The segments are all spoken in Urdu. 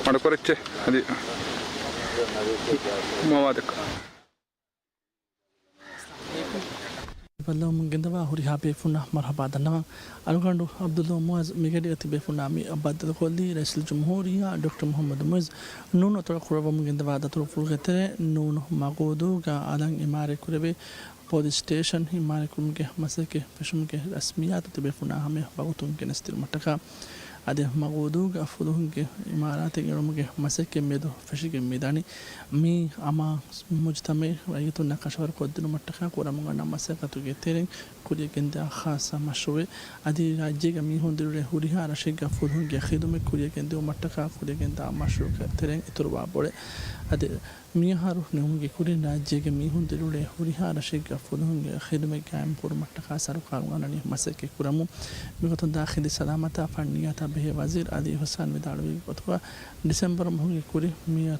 ಮಾಡ್ಕೊರಚ್ಚೆ ಅದು موادك بلو من جندوا هوري هابي فنا مرحبا دنا ألوكاندو عبد الله موز ميجادي أتبع فنا مي أباد الكولي رئيس الجمهورية دكتور محمد موز نونو ترى قرابة من جندوا دكتور فلقتة نونو ماقودو كا على إمارة كوربي بودي ستيشن إمارة كورمكه مسكه فشمكه رسميات أتبع فنا همه باغتون كنستير متكا ade maguduga fuluhunge imarate gerumuge maseke medo fashige medani mi ama mujtame raytu nakashwar kodinu mattaka koramunga namaseka tuge teren kuriye genda khasa mashwe adi rajyega mi hondire huriha rashiga fuluhunge khidume kuriye genda mattaka kuriye genda mashwe teren iturwa bole ade mi haru neumuge kuriye rajyega mi hondire huriha rashiga fuluhunge khidume kaam pur mattaka sarukanga nani maseke kuramu bigoton dakhili salamata faniyata به وزیر علی حسین میداروی گفتگو دسامبر ماه کوری میاد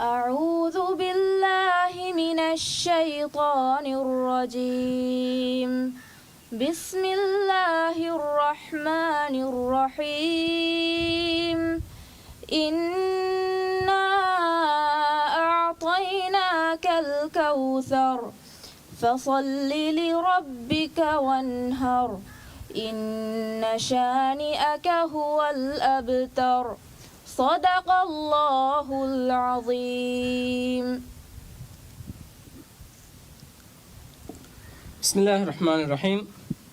أعوذ بالله من الشيطان الرجيم بسم الله الرحمن الرحيم إنا أعطيناك الكوثر فصل لربك وانهر إن شانئك هو الأبتر صدق الله العظيم بسم الله الرحمن الرحيم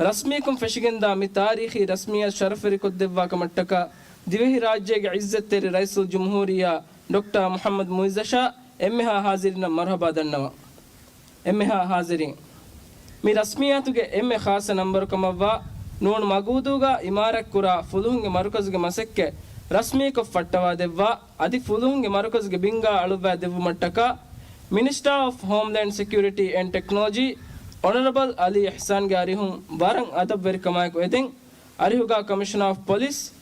رسميكم فشگندا می تاریخی رسمیت شرفری کو دوا کمٹکا دیوہی راجے کے عزت تیرے رئیس الجمہوریہ ڈاکٹر محمد موئز شاہ امہا حاضرین مرحبا دنوا امہا حاضرین می رسمیات کے ام خاص نمبر کموا نون مغودوگا امارک کرا فلوہنگ مرکز کے مسک رسمی کو فٹوا دوا ادی فلوہنگ مرکز کے بنگا الوا دیو مٹکا Minister of Homeland Security and Technology Honorable Ali Ihsan Garihum Barang Adab Verikamai Kweding Arihuga Commissioner of Police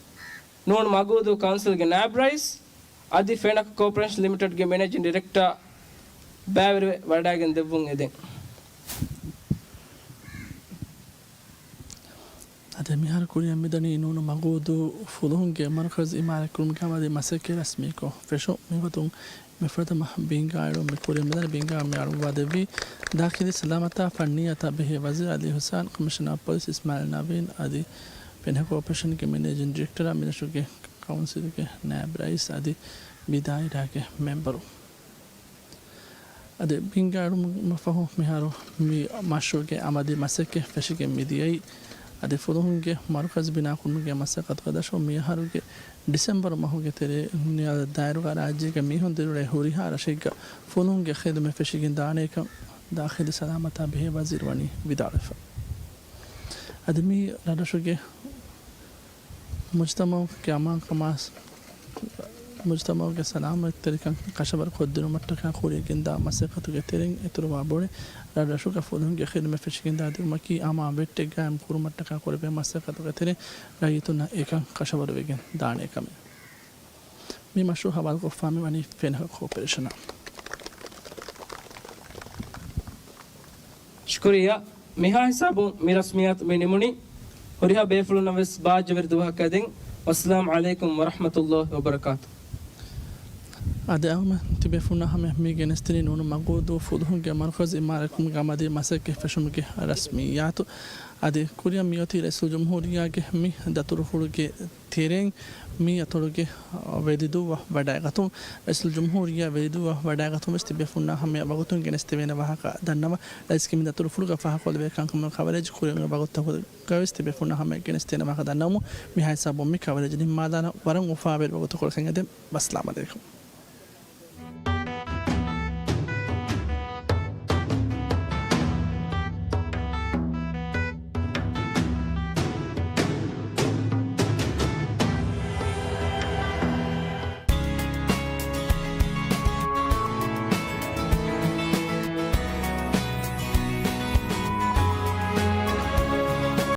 Non Magudu Council ge NAB Rice Adi Fenak Corporation Limited ge Managing Director Bavir Vadagan Devung Eding ade mihar kuriya midani nunu magudu fulunge markaz imara kurum kamade masake rasmi ko fesho miwatung مفردم بینگایرو میکوری مدن بینگا میارو وادوی داخلی سلامتا فنیتا به وزیر علی حسین کمیشنر پولیس اسماعیل نوین آدی پنهک آپریشن کے مینیجنگ ڈائریکٹر منسٹر کے کاؤنسل کے نائب رئیس آدی بیدائی کے ممبرو آدی بینگایرو مفهوم میارو می ماشو کے آمادی مسکه فشی کے میدیای آدی فلوهن کے مرکز بنا کنم کے مسکت قداشو میهارو کے دسامبر ماهو کے تیرے دائرو کا راجی کے میهون دیرو ہوری ہا رشیک فلوهن کے خدمت فشی کے دانے کا داخل سلامتا به وزیر وانی ودارف آدمی رادشو کے مجتمع کے امان کماس مجتمع کے سلامت طریقہ کشبر خود درو مٹکا خوری گندا مسقط کے تیرنگ اتروا بوڑے رادشو کا فلوهن کے خدمت فشی کے دادر مکی اما بیٹے گام کورو مٹکا خوری به مسقط کے تیرے رایتونا ایک کشبر وگن دانے کا می مشروع حوال کو فامی وانی فینہ کوپریشن شکریہ میہا حسابو می رسمیات می نمونی ہوریہ بیفلو نویس باج وردوہ کدنگ والسلام علیکم ورحمۃ اللہ وبرکاتہ ade awma tibe funa hame mi genestini nunu magudu fudhun ke markaz imarakum gamade masake fashum ke rasmiyat ade kuriya miyoti rasul jumhuriya ke mi datur fulu ke thereng mi atolu ke vedidu wadagatum rasul jumhuriya vedidu wadagatum tibe funa hame bagutun genestevena wahaka dannawa iske mi datur fulu ka fahaqol be kan kam coverage kuriya bagutta kawis tibe funa hame genestena wahaka dannamu mi haisa bommi coverage ni madana waran ufa be bagutu kol kengade assalamu alaikum